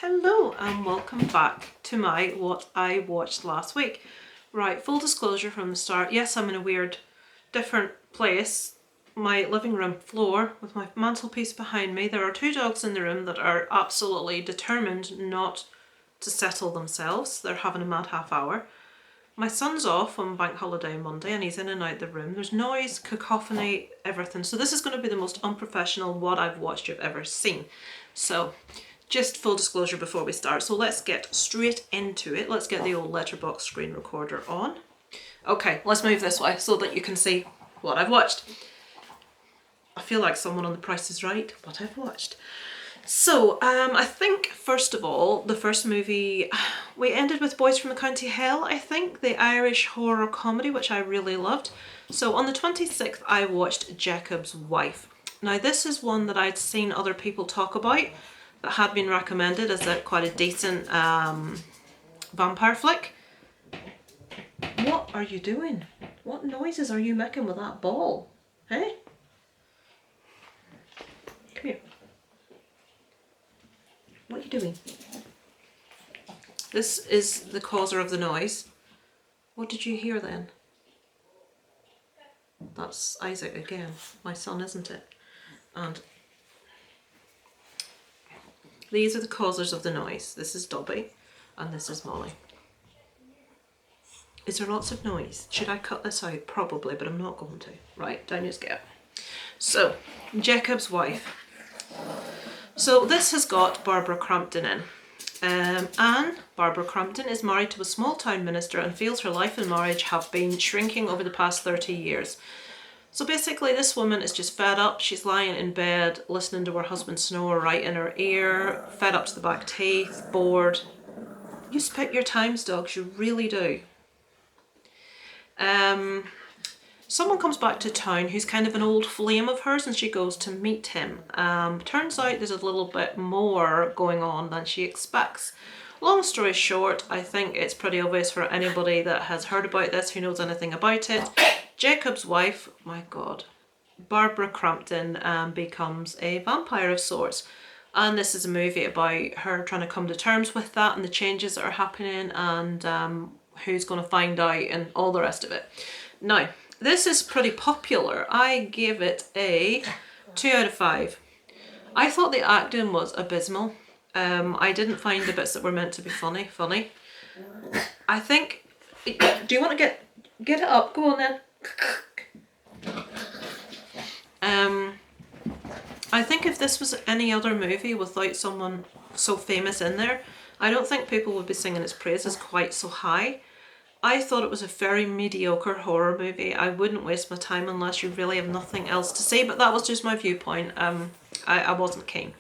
Hello and welcome back to my what I watched last week. Right, full disclosure from the start, yes, I'm in a weird, different place. My living room floor with my mantelpiece behind me. There are two dogs in the room that are absolutely determined not to settle themselves. They're having a mad half hour. My son's off on bank holiday Monday and he's in and out the room. There's noise, cacophony, everything. So this is going to be the most unprofessional what I've watched you've ever seen. So just full disclosure before we start. So let's get straight into it. Let's get the old Letterboxd screen recorder on. Okay, let's move this way so that you can see what I've watched. I feel like someone on The Price is Right, what I've watched. So, I think, first of all, the first movie, we ended with Boys from the County Hell, I think, the Irish horror comedy, which I really loved. So on the 26th, I watched Jacob's Wife. Now, this is one that I'd seen other people talk about, that had been recommended as quite a decent vampire flick. What are you doing? What noises are you making with that ball? Hey? Come here. What are you doing? This is the causer of the noise. What did you hear then? That's Isaac again, my son, isn't it? And these are the causers of the noise. This is Dobby and this is Molly. Is there lots of noise? Should I cut this out? Probably, but I'm not going to. Right, down you get. So, Jacob's Wife. So this has got Barbara Crampton in. Anne, Barbara Crampton, is married to a small town minister and feels her life and marriage have been shrinking over the past 30 years. So basically this woman is just fed up. She's lying in bed, listening to her husband snore right in her ear, fed up to the back teeth, bored. You spit your times, dogs, you really do. Someone comes back to town who's kind of an old flame of hers and she goes to meet him. Turns out there's a little bit more going on than she expects. Long story short, I think it's pretty obvious for anybody that has heard about this, who knows anything about it. Jacob's wife, my God, Barbara Crampton becomes a vampire of sorts. And this is a movie about her trying to come to terms with that and the changes that are happening and who's going to find out and all the rest of it. Now, this is pretty popular. I give it a 2 out of 5. I thought the acting was abysmal. I didn't find the bits that were meant to be funny. I think, do you want to get it up? Go on then. I think if this was any other movie without someone so famous in there, I don't think people would be singing its praises quite so high. I thought it was a very mediocre horror movie. I wouldn't waste my time unless you really have nothing else to say, but that was just my viewpoint. I wasn't keen.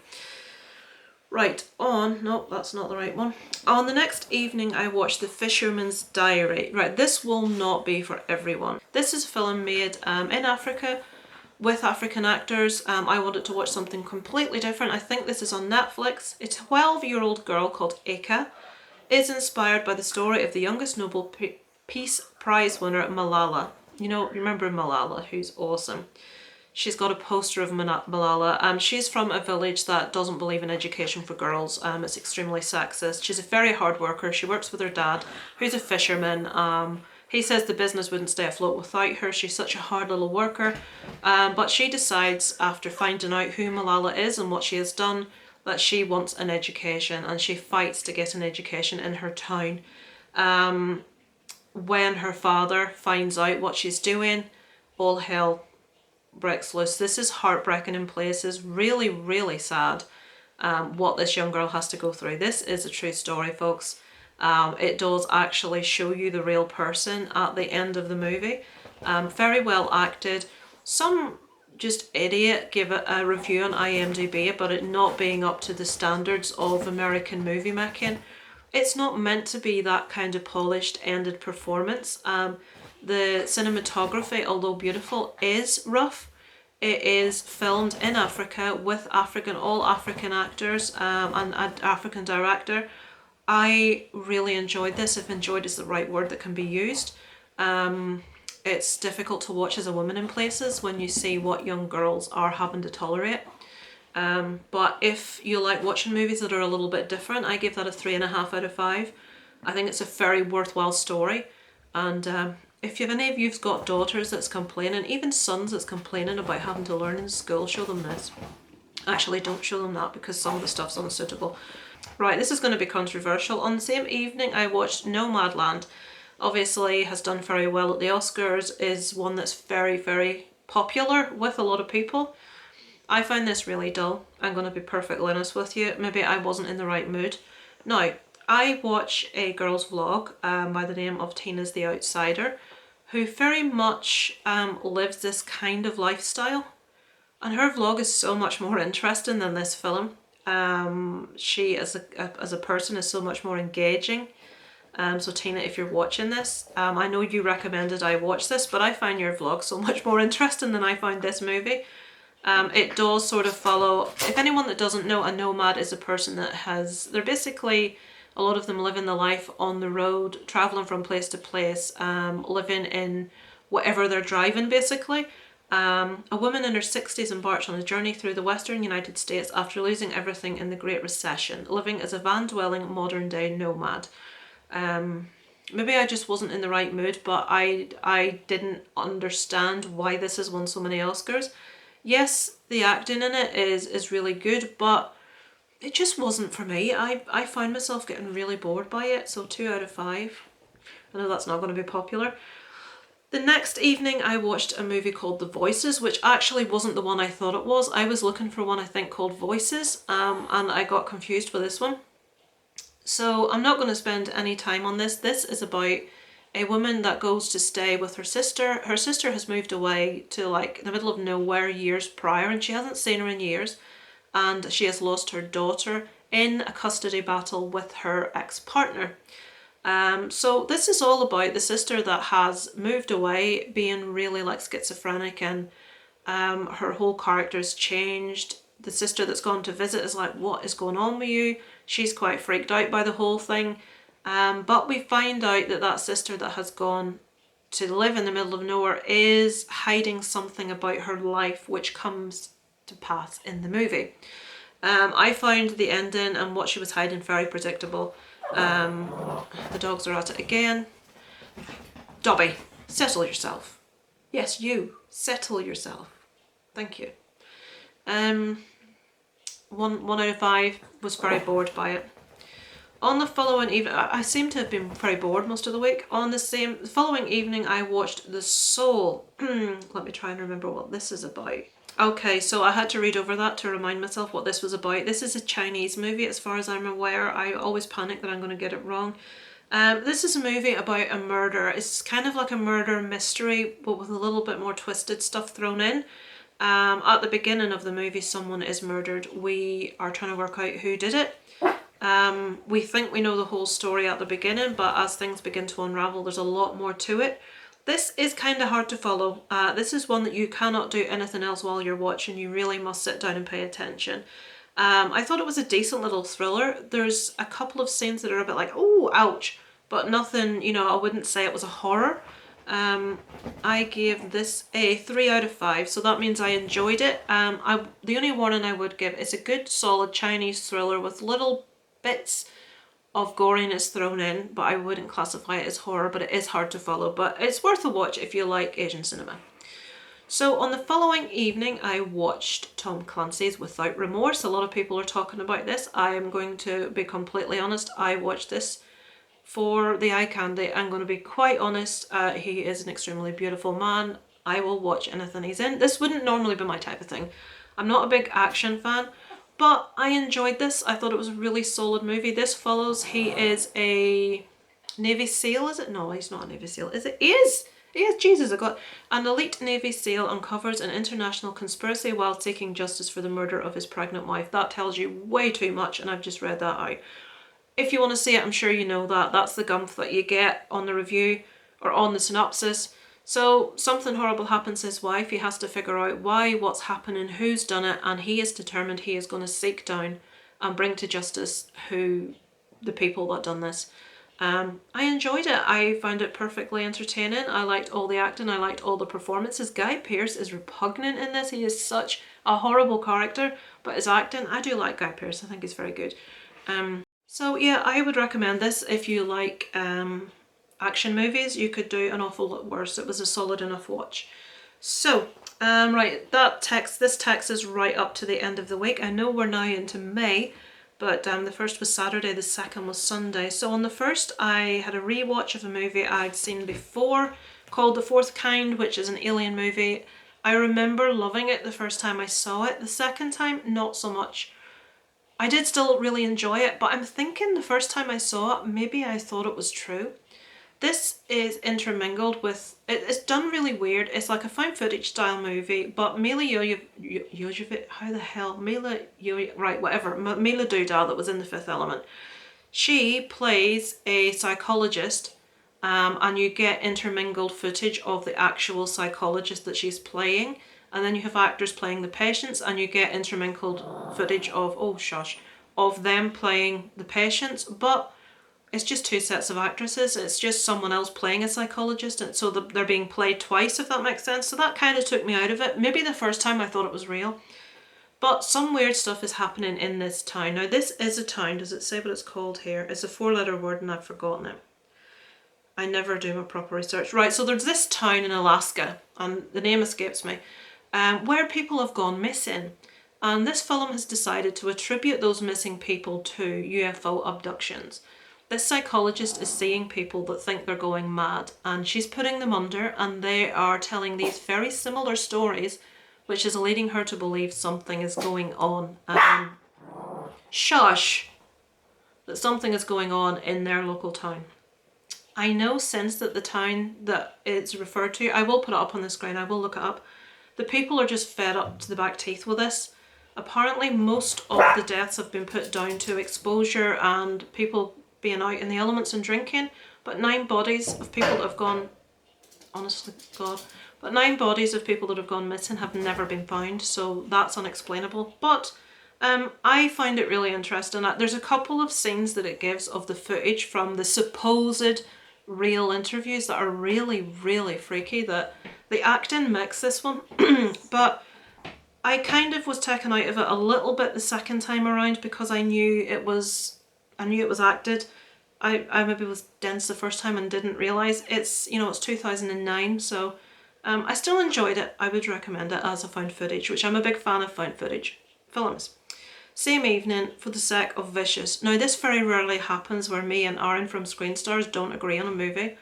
Right, no, that's not the right one. On the next evening, I watched The Fisherman's Diary. Right, this will not be for everyone. This is a film made in Africa with African actors. I wanted to watch something completely different. I think this is on Netflix. A 12-year-old girl called Eka is inspired by the story of the youngest Nobel Peace Prize winner, Malala. You know, remember Malala, who's awesome. She's got a poster of Malala. She's from a village that doesn't believe in education for girls. It's extremely sexist. She's a very hard worker. She works with her dad, who's a fisherman. He says the business wouldn't stay afloat without her. She's such a hard little worker. But she decides, after finding out who Malala is and what she has done, that she wants an education and she fights to get an education in her town. When her father finds out what she's doing, all hell breaks loose. This is heartbreaking in places, really, really sad what this young girl has to go through. This is a true story, folks. It does actually show you the real person at the end of the movie. Very well acted. Some just idiot give it a review on IMDb about it not being up to the standards of American movie making. It's not meant to be that kind of polished, ended performance. The cinematography, although beautiful, is rough. It is filmed in Africa with all African actors and an African director. I really enjoyed this, if enjoyed is the right word that can be used. It's difficult to watch as a woman in places when you see what young girls are having to tolerate. But if you like watching movies that are a little bit different, I give that a 3.5 out of 5. I think it's a very worthwhile story. And if you've any of you've got daughters that's complaining, even sons that's complaining about having to learn in school, show them this. Actually, don't show them that because some of the stuff's unsuitable. Right, this is going to be controversial. On the same evening, I watched Nomadland. Obviously, has done very well at the Oscars, is one that's very, very popular with a lot of people. I found this really dull. I'm going to be perfectly honest with you. Maybe I wasn't in the right mood. Now, I watch a girl's vlog by the name of Tina's the Outsider, who very much lives this kind of lifestyle. And her vlog is so much more interesting than this film. She as a person is so much more engaging. So Tina, if you're watching this, I know you recommended I watch this, but I find your vlog so much more interesting than I found this movie. It does sort of follow, if anyone that doesn't know, a nomad is a person that they're basically, a lot of them living the life on the road, travelling from place to place, living in whatever they're driving basically. A woman in her 60s embarked on a journey through the western United States after losing everything in the Great Recession, living as a van-dwelling modern-day nomad. Maybe I just wasn't in the right mood, but I didn't understand why this has won so many Oscars. Yes, the acting in it is really good, but it just wasn't for me. I found myself getting really bored by it, so 2 out of 5. I know that's not going to be popular. The next evening I watched a movie called The Voices, which actually wasn't the one I thought it was. I was looking for one I think called Voices, and I got confused with this one. So I'm not going to spend any time on this. This is about a woman that goes to stay with her sister. Her sister has moved away to like the middle of nowhere years prior, and she hasn't seen her in years, and she has lost her daughter in a custody battle with her ex-partner. So this is all about the sister that has moved away, being really like schizophrenic, and her whole character's changed. The sister that's gone to visit is like, what is going on with you? She's quite freaked out by the whole thing. But we find out that that sister that has gone to live in the middle of nowhere is hiding something about her life, which comes to pass in the movie. I found the ending and what she was hiding very predictable. The dogs are at it again. Dobby, settle yourself. Yes, you, settle yourself. Thank you. 1 out of 5, was very bored by it. On the following evening, I seem to have been very bored most of the week. On the following evening, I watched The Soul. Let me try and remember what this is about. Okay, so I had to read over that to remind myself what this was about. This is a Chinese movie, as far as I'm aware. I always panic that I'm going to get it wrong. This is a movie about a murder. It's kind of like a murder mystery, but with a little bit more twisted stuff thrown in. At the beginning of the movie, someone is murdered. We are trying to work out who did it. We think we know the whole story at the beginning, but as things begin to unravel, there's a lot more to it. This is kind of hard to follow. This is one that you cannot do anything else while you're watching. You really must sit down and pay attention. I thought it was a decent little thriller. There's a couple of scenes that are a bit like, oh, ouch, but nothing, you know, I wouldn't say it was a horror. I gave this a 3 out of 5, so that means I enjoyed it. The only warning I would give is a good solid Chinese thriller with little bits of goriness thrown in, but I wouldn't classify it as horror, but it is hard to follow, but it's worth a watch if you like Asian cinema. So on the following evening, I watched Tom Clancy's Without Remorse. A lot of people are talking about this. I am going to be completely honest. I watched this for the eye candy. I'm going to be quite honest. He is an extremely beautiful man. I will watch anything he's in. This wouldn't normally be my type of thing. I'm not a big action fan, but I enjoyed this. I thought it was a really solid movie. This follows, he is a Navy SEAL, is it? No, he's not a Navy SEAL. Is it? He is! He is! Jesus, I got... An elite Navy SEAL uncovers an international conspiracy while seeking justice for the murder of his pregnant wife. That tells you way too much, and I've just read that out. If you want to see it, I'm sure you know that. That's the gumph that you get on the review or on the synopsis. So something horrible happens to his wife. He has to figure out why, what's happening, who's done it, and he is determined he is going to seek down and bring to justice the people that done this. I enjoyed it. I found it perfectly entertaining. I liked all the acting. I liked all the performances. Guy Pearce is repugnant in this. He is such a horrible character, but his acting, I do like Guy Pearce. I think he's very good. So yeah, I would recommend this if you like action movies. You could do an awful lot worse. It was a solid enough watch. So, right, this text is right up to the end of the week. I know we're now into May, but the first was Saturday, the second was Sunday. So on the first, I had a rewatch of a movie I'd seen before called The Fourth Kind, which is an alien movie. I remember loving it the first time I saw it. The second time, not so much. I did still really enjoy it, but I'm thinking the first time I saw it, maybe I thought it was true. This is intermingled with, it's done really weird. It's like a found footage style movie, but Mila Jovovich, how the hell, right, whatever, Mila Dudal that was in The Fifth Element. She plays a psychologist, and you get intermingled footage of the actual psychologist that she's playing, and then you have actors playing the patients, and you get intermingled footage of, of them playing the patients, but it's just two sets of actresses. It's just someone else playing a psychologist, and so they're being played twice, if that makes sense. So that kind of took me out of it. Maybe the first time I thought it was real. But some weird stuff is happening in this town. Now this is a town. Does it say what it's called here? It's a 4-letter word and I've forgotten it. I never do my proper research. Right, so there's this town in Alaska, and the name escapes me, where people have gone missing. And this film has decided to attribute those missing people to UFO abductions. This psychologist is seeing people that think they're going mad, and she's putting them under, and they are telling these very similar stories, which is leading her to believe something is going on. Shush! That something is going on in their local town. I know since that the town that it's referred to, I will put it up on the screen, I will look it up. The people are just fed up to the back teeth with this. Apparently most of the deaths have been put down to exposure and people being out in the elements and drinking, but 9 bodies of people that have gone, honestly God, but 9 bodies of people that have gone missing have never been found, so that's unexplainable. But I find it really interesting. There's a couple of scenes that it gives of the footage from the supposed real interviews that are really, really freaky. That the acting makes this one, but I kind of was taken out of it a little bit the second time around because I knew it was acted. I maybe was dense the first time and didn't realise. It's 2009, so I still enjoyed it. I would recommend it as a found footage, which I'm a big fan of found footage films. Same evening, For the Sake of Vicious. Now this very rarely happens where me and Aaron from Screen Stars don't agree on a movie.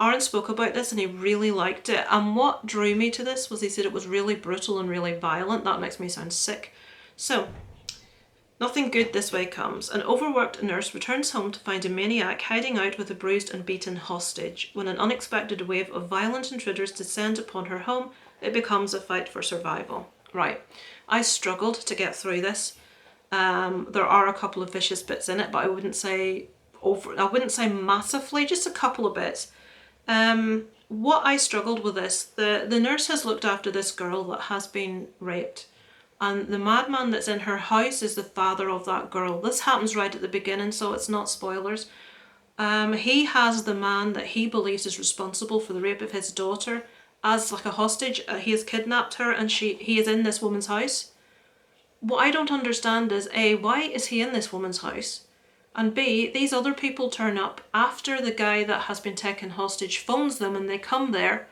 Aaron spoke about this and he really liked it, and what drew me to this was he said it was really brutal and really violent. That makes me sound sick. So, nothing good this way comes. An overworked nurse returns home to find a maniac hiding out with a bruised and beaten hostage. When an unexpected wave of violent intruders descend upon her home, it becomes a fight for survival. Right, I struggled to get through this. There are a couple of vicious bits in it, but I wouldn't say massively, just a couple of bits. What I struggled with this, the nurse has looked after this girl that has been raped, and the madman that's in her house is the father of that girl. This happens right at the beginning, so it's not spoilers. He has the man that he believes is responsible for the rape of his daughter as like a hostage. He has kidnapped her and he is in this woman's house. What I don't understand is A, why is he in this woman's house? And B, these other people turn up after the guy that has been taken hostage phones them and they come there.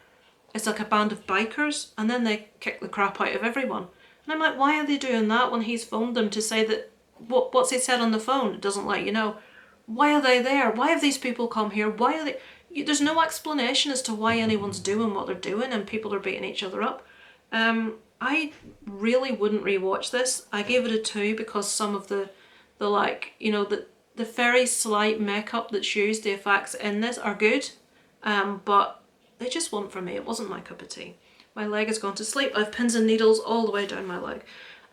It's like a band of bikers, and then they kick the crap out of everyone. And I'm like, why are they doing that when he's phoned them to say that, what's he said on the phone? It doesn't let you know. Why are they there? Why have these people come here? Why are they... There's no explanation as to why anyone's doing what they're doing and people are beating each other up. I really wouldn't rewatch this. I gave it a 2 because some of the very slight makeup that's used, the effects in this are good, but they just weren't for me. It wasn't my cup of tea. My leg has gone to sleep. I have pins and needles all the way down my leg.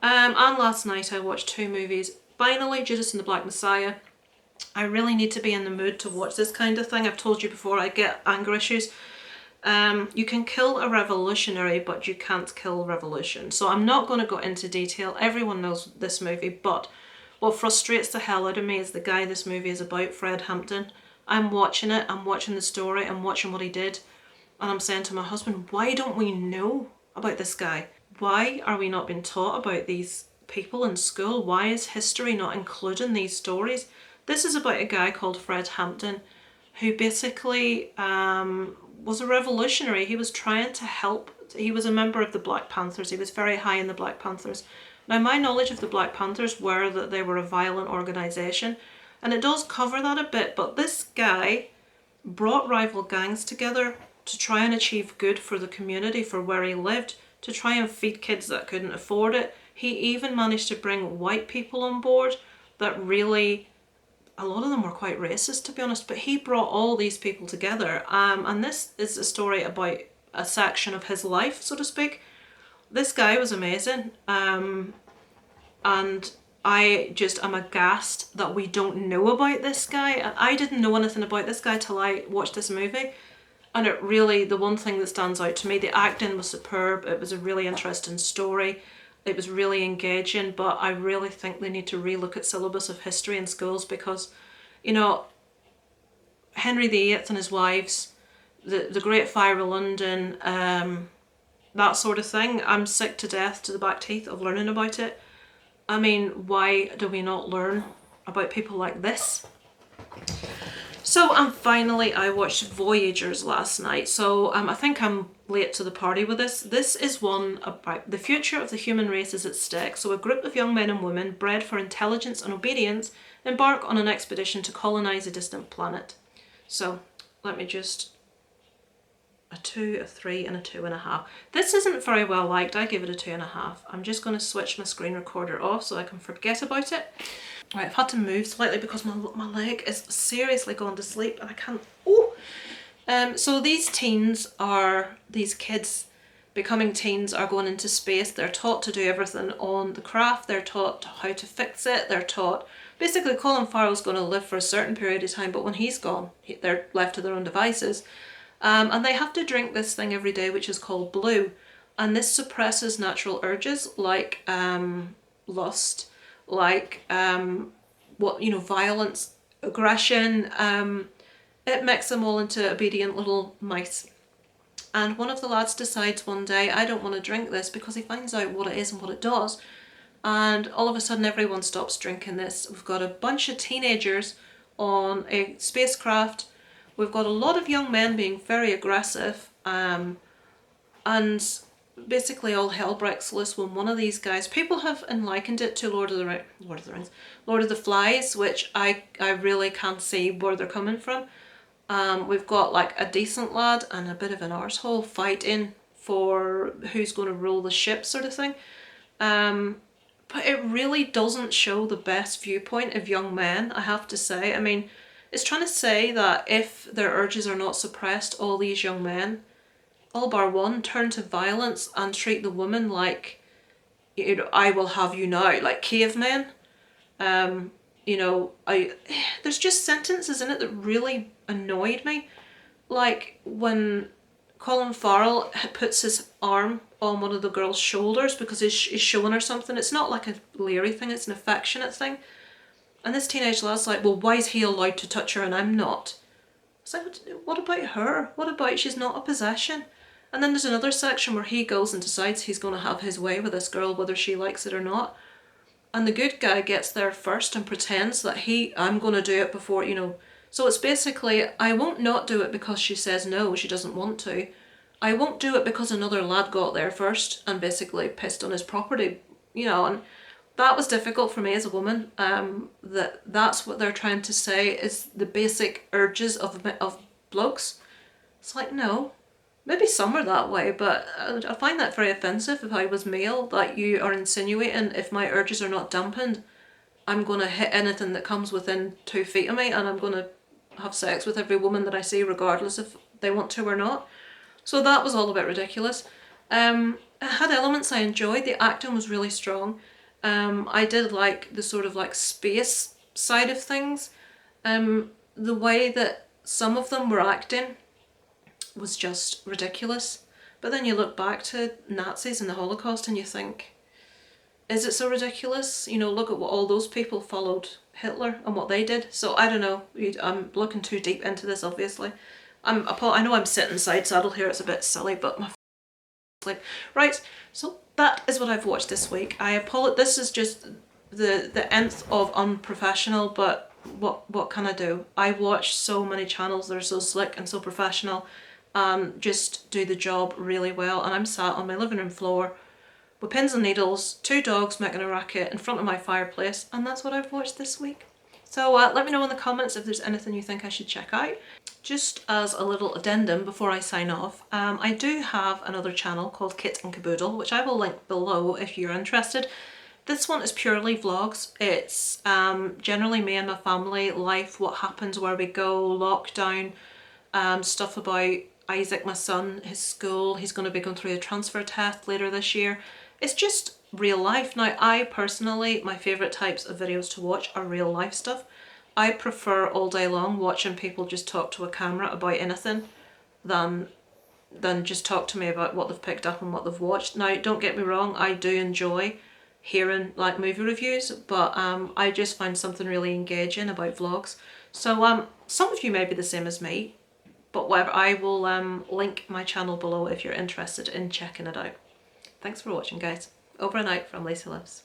And last night I watched 2 movies. Finally, Judas and the Black Messiah. I really need to be in the mood to watch this kind of thing. I've told you before, I get anger issues. You can kill a revolutionary, but you can't kill revolution. So I'm not going to go into detail. Everyone knows this movie, but what frustrates the hell out of me is the guy this movie is about, Fred Hampton. I'm watching it, I'm watching the story, I'm watching what he did, and I'm saying to my husband, why don't we know about this guy? Why are we not being taught about these people in school? Why is history not including these stories? This is about a guy called Fred Hampton, who basically was a revolutionary. He was trying to help. He was a member of the Black Panthers. He was very high in the Black Panthers. Now, my knowledge of the Black Panthers were that they were a violent organisation, and it does cover that a bit, but this guy brought rival gangs together to try and achieve good for the community, for where he lived, to try and feed kids that couldn't afford it. He even managed to bring white people on board that really, a lot of them were quite racist, to be honest, but he brought all these people together. And this is a story about a section of his life, so to speak. This guy was amazing, and I just am aghast that we don't know about this guy. And I didn't know anything about this guy till I watched this movie, and it really, the one thing that stands out to me, the acting was superb. It was a really interesting story. It was really engaging, but I really think they need to relook at syllabus of history in schools, because, you know, Henry VIII and his wives, the Great Fire of London, that sort of thing. I'm sick to death to the back teeth of learning about it. I mean, why do we not learn about people like this? So, and finally, I watched Voyagers last night. So, I think I'm late to the party with this. This is one about the future of the human race is at stake. So, a group of young men and women bred for intelligence and obedience embark on an expedition to colonise a distant planet. So, let me just... a 2, a 3 and a 2.5. This isn't very well liked. I give it a 2.5. I'm just going to switch my screen recorder off so I can forget about it. Right, I've had to move slightly because my leg is seriously gone to sleep and I can't... Oh! So these kids becoming teens are going into space. They're taught to do everything on the craft. They're taught how to fix it. They're taught... Basically, Colin Farrell's going to live for a certain period of time, but when he's gone, they're left to their own devices. And they have to drink this thing every day, which is called blue. And this suppresses natural urges like lust, like violence, aggression. It makes them all into obedient little mice. And one of the lads decides one day, I don't want to drink this, because he finds out what it is and what it does. And all of a sudden everyone stops drinking this. We've got a bunch of teenagers on a spacecraft. We've got a lot of young men being very aggressive, and basically all hell breaks loose when one of these guys, people have likened it to Lord of the Flies, which I really can't see where they're coming from. We've got like a decent lad and a bit of an arsehole fighting for who's going to rule the ship, sort of thing. But it really doesn't show the best viewpoint of young men, I have to say. I mean, it's trying to say that if their urges are not suppressed, all these young men, all bar one, turn to violence and treat the woman like, you know, I will have you now, like cavemen. There's just sentences in it that really annoyed me. Like when Colin Farrell puts his arm on one of the girl's shoulders because he's showing her something. It's not like a leery thing, it's an affectionate thing. And this teenage lad's like, well, why is he allowed to touch her and I'm not? It's like, what about her? What about she's not a possession? And then there's another section where he goes and decides he's going to have his way with this girl, whether she likes it or not. And the good guy gets there first and pretends that I'm going to do it before, you know. So it's basically, I won't not do it because she says no, she doesn't want to. I won't do it because another lad got there first and basically pissed on his property, you know. And that was difficult for me as a woman. That's what they're trying to say is the basic urges of blokes. It's like, no, maybe some are that way, but I find that very offensive if I was male, that you are insinuating if my urges are not dampened, I'm going to hit anything that comes within 2 feet of me and I'm going to have sex with every woman that I see regardless if they want to or not. So that was all a bit ridiculous. It had elements I enjoyed. The acting was really strong. I did like the sort of like space side of things. The way that some of them were acting was just ridiculous. But then you look back to Nazis and the Holocaust and you think, is it so ridiculous? You know, look at what all those people followed Hitler and what they did. So I don't know, I'm looking too deep into this obviously. I know I'm sitting side saddle here, it's a bit silly, but my sleep. Right, so that is what I've watched this week. I apologize, this is just the nth of unprofessional, but what can I do? I watch so many channels that are so slick and so professional, just do the job really well, and I'm sat on my living room floor with pins and needles, 2 dogs making a racket in front of my fireplace, and that's what I've watched this week. So let me know in the comments if there's anything you think I should check out. Just as a little addendum before I sign off, I do have another channel called Kit and Caboodle, which I will link below if you're interested. This one is purely vlogs. It's generally me and my family life, what happens, where we go, lockdown, stuff about Isaac, my son, his school. He's going to be going through a transfer test later this year. It's just real life. Now, I personally, my favourite types of videos to watch are real life stuff. I prefer all day long watching people just talk to a camera about anything than just talk to me about what they've picked up and what they've watched. Now, don't get me wrong, I do enjoy hearing like movie reviews, but I just find something really engaging about vlogs. So some of you may be the same as me, but whatever, I will link my channel below if you're interested in checking it out. Thanks for watching, guys. Over and out from Lacey Lives.